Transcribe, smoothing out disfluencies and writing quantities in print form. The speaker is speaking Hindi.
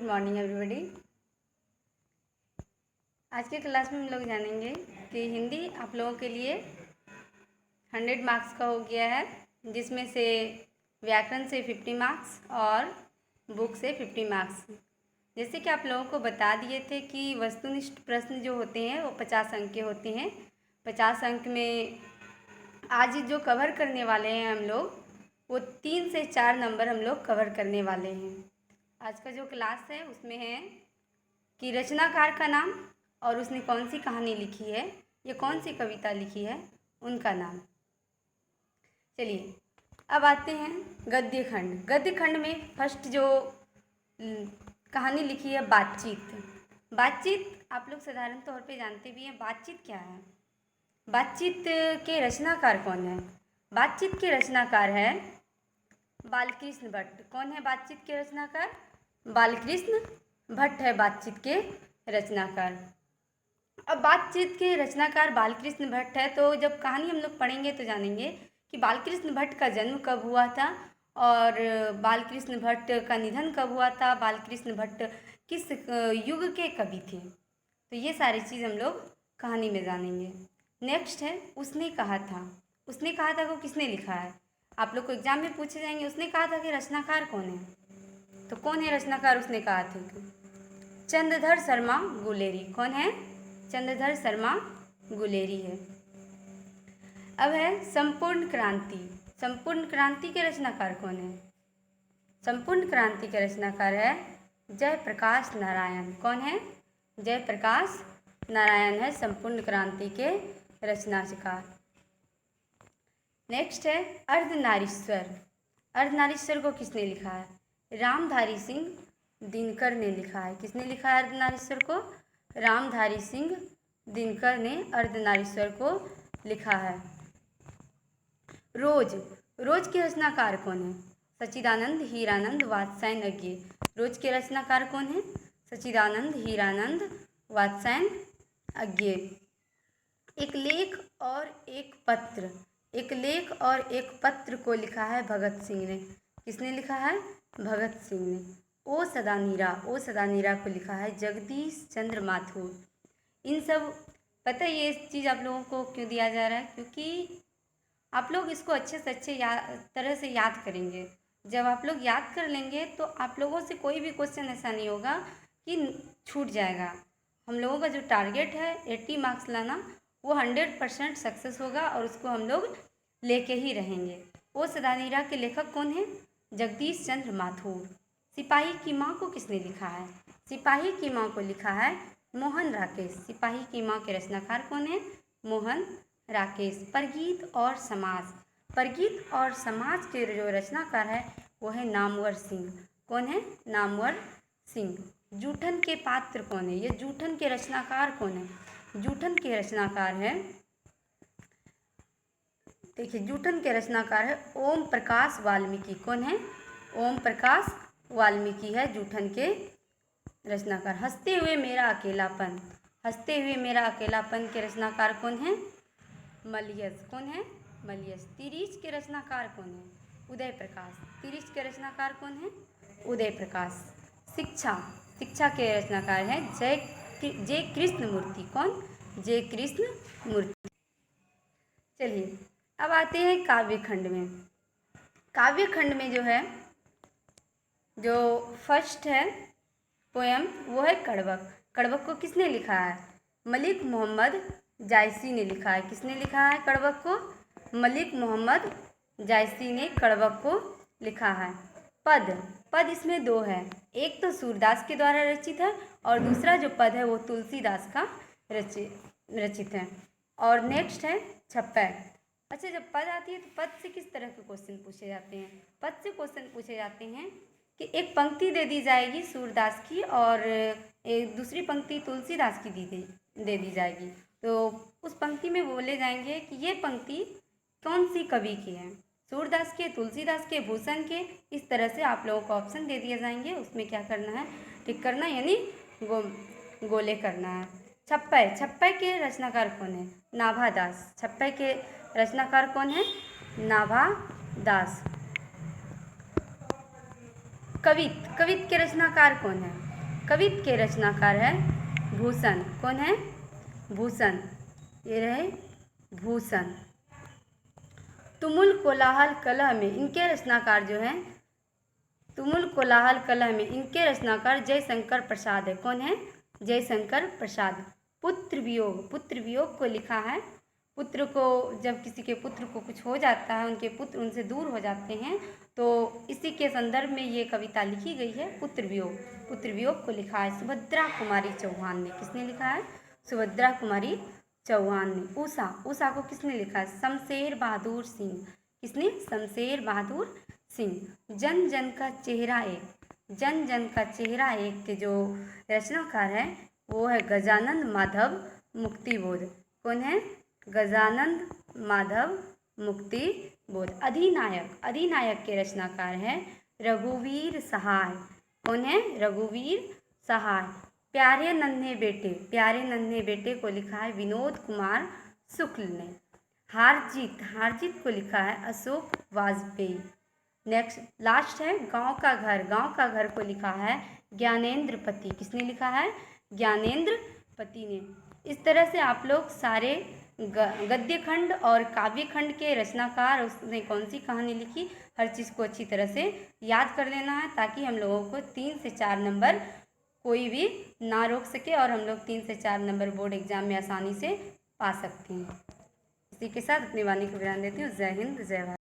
Morning everybody. आज के क्लास में हम लोग जानेंगे कि हिंदी आप लोगों के लिए 100 मार्क्स का हो गया है, जिसमें से व्याकरण से 50 मार्क्स और बुक से 50 मार्क्स। जैसे कि आप लोगों को बता दिए थे कि वस्तुनिष्ठ प्रश्न जो होते हैं वो 50 अंक के होते हैं। 50 अंक में आज जो कवर करने वाले हैं हम लोग, वो 3 से 4 नंबर हम लोग कवर करने वाले हैं। आज का जो क्लास है उसमें है कि रचनाकार का नाम और उसने कौन सी कहानी लिखी है या कौन सी कविता लिखी है, उनका नाम। चलिए अब आते हैं गद्य खंड। गद्य खंड में फर्स्ट जो कहानी लिखी है बातचीत। बातचीत आप लोग साधारण तौर पे जानते भी हैं, बातचीत क्या है। बातचीत के रचनाकार कौन है? बातचीत के रचनाकार है बालकृष्ण भट्ट। कौन है बातचीत के रचनाकार? बालकृष्ण भट्ट है बातचीत के रचनाकार। अब बातचीत के रचनाकार बालकृष्ण भट्ट है, तो जब कहानी हम लोग पढ़ेंगे तो जानेंगे कि बालकृष्ण भट्ट का जन्म कब हुआ था और बालकृष्ण भट्ट का निधन कब हुआ था, बालकृष्ण भट्ट किस युग के कवि थे। तो ये सारी चीज़ हम लोग कहानी में जानेंगे। नेक्स्ट है उसने कहा था। उसने कहा था को किसने लिखा है? आप लोग को एग्जाम में पूछे जाएंगे उसने कहा था कि रचनाकार कौन है। तो कौन है रचनाकार उसने कहा था? चंद्रधर शर्मा गुलेरी। कौन है? चंद्रधर शर्मा गुलेरी है। अब है संपूर्ण क्रांति। संपूर्ण क्रांति के रचनाकार कौन है? संपूर्ण क्रांति के रचनाकार है जयप्रकाश नारायण। कौन है? जयप्रकाश नारायण है संपूर्ण क्रांति के रचनाकार। नेक्स्ट है अर्धनारीश्वर। अर्धनारीश्वर को किसने लिखा है? रामधारी सिंह दिनकर ने लिखा है। किसने लिखा है अर्धनारीश्वर को? रामधारी सिंह दिनकर ने अर्धनारीश्वर को लिखा है। रोज। रोज के रचनाकार कौन है? सच्चिदानंद हीरानंद वात्स्यायन अज्ञे। रोज के रचनाकार कौन है? सच्चिदानंद हीरानंद वात्स्यायन अज्ञे। एक लेख और एक पत्र। एक लेख और एक पत्र को लिखा है भगत सिंह ने। किसने लिखा है? भगत सिंह ने। ओ सदा नीरा। ओ सदा नीरा को लिखा है जगदीश चंद्र माथुर। इन सब पता है ये चीज़ आप लोगों को क्यों दिया जा रहा है? क्योंकि आप लोग इसको अच्छे से अच्छे तरह से याद करेंगे। जब आप लोग याद कर लेंगे तो आप लोगों से कोई भी क्वेश्चन ऐसा नहीं होगा कि छूट जाएगा। हम लोगों का जो टारगेट है 80 मार्क्स लाना, वो 100% सक्सेस होगा और उसको हम लोग लेके ही रहेंगे। ओ सदा नीरा के लेखक कौन है? जगदीश चंद्र माथुर। सिपाही की माँ को किसने लिखा है? सिपाही की माँ को लिखा है मोहन राकेश। सिपाही की माँ के रचनाकार कौन है? मोहन राकेश। परगीत और समाज। परगीत और समाज के जो रचनाकार है वो है नामवर सिंह। कौन है? नामवर सिंह। जूठन के पात्र कौन है? ये जूठन के रचनाकार कौन है? जूठन के रचनाकार है, देखिए जूठन के रचनाकार है ओम प्रकाश वाल्मीकि। कौन है? ओम प्रकाश वाल्मीकि है जूठन के रचनाकार। हंसते हुए मेरा अकेलापन। हंसते हुए मेरा अकेलापन के रचनाकार कौन है? मलयस। कौन है? मलयस। तिरीच के रचनाकार कौन है? उदय प्रकाश। तिरीच के रचनाकार कौन है? उदय प्रकाश। शिक्षा। शिक्षा के रचनाकार है जय कृष्ण मूर्ति। कौन? जय कृष्ण मूर्ति। चलिए अब आते हैं काव्य खंड में। काव्य खंड में जो है, जो फर्स्ट है पोयम वो है कड़वक। कड़वक को किसने लिखा है? मलिक मोहम्मद जायसी ने लिखा है। किसने लिखा है कड़वक को? मलिक मोहम्मद जायसी ने कड़वक को लिखा है। पद। पद इसमें दो है, एक तो सूरदास के द्वारा रचित है और दूसरा जो पद है वो तुलसीदास का रचित है। और नेक्स्ट है छप्पै। अच्छा, जब पद आती है तो पद से किस तरह के क्वेश्चन पूछे जाते हैं? पद से क्वेश्चन पूछे जाते हैं कि एक पंक्ति दे दी जाएगी सूरदास की और एक दूसरी पंक्ति तुलसीदास की दे दी जाएगी। तो उस पंक्ति में बोले जाएंगे कि ये पंक्ति कौन सी कवि की है, सूरदास के, तुलसीदास के, भूषण के। इस तरह से आप लोगों को ऑप्शन दे दिए जाएंगे, उसमें क्या करना है? टिक करना, यानी गोले करना है। छप्पै। छप्पै के रचनाकार कौन है? नाभा दास। छप्पै के रचनाकार कौन है? नाभा दास। कवित। कवित के रचनाकार कौन है? कवित्त के रचनाकार है भूषण। कौन है? भूषण। ये रहे भूषण। तुमुल कोलाहल कलह में इनके रचनाकार जो हैं, तुमुल कोलाहल कलह में इनके रचनाकार जयशंकर प्रसाद है। कौन है? जयशंकर प्रसाद। पुत्र वियोग, पुत्र वियोग को लिखा है। पुत्र को, जब किसी के पुत्र को कुछ हो जाता है, उनके पुत्र उनसे दूर हो जाते हैं, तो इसी के संदर्भ में ये कविता लिखी गई है, पुत्र वियोग। पुत्र वियोग को लिखा है सुभद्रा कुमारी चौहान ने। किसने लिखा है? सुभद्रा कुमारी चौहान ने। उषा, उषा को किसने लिखा है? शमशेर बहादुर सिंह। किसने? शमशेर बहादुर सिंह। जन जन का चेहरा एक, जन जन का चेहरा एक के जो रचनाकार है वो है गजानन माधव मुक्तिबोध। कौन है? गजानंद माधव मुक्तिबोध। अधिनायक, अधिनायक के रचनाकार है रघुवीर सहाय। कौन है? रघुवीर सहाय। प्यारे नन्हे बेटे, प्यारे नन्हे बेटे को लिखा है विनोद कुमार शुक्ल ने। हार जीत, हार जीत को लिखा है अशोक वाजपेयी। नेक्स्ट लास्ट है गांव का घर, गांव का घर को लिखा है ज्ञानेंद्र पति। किसने लिखा है? ज्ञानेंद्र पति ने। इस तरह से आप लोग सारे गद्य खंड और काव्य खंड के रचनाकार, उसने कौन सी कहानी लिखी, हर चीज़ को अच्छी तरह से याद कर लेना है, ताकि हम लोगों को 3 से 4 नंबर कोई भी ना रोक सके और हम लोग 3 से 4 नंबर बोर्ड एग्जाम में आसानी से पा सकते हैं। इसी के साथ अपनी वाणी को विराम देती हूँ। जय हिंद, जय भारत।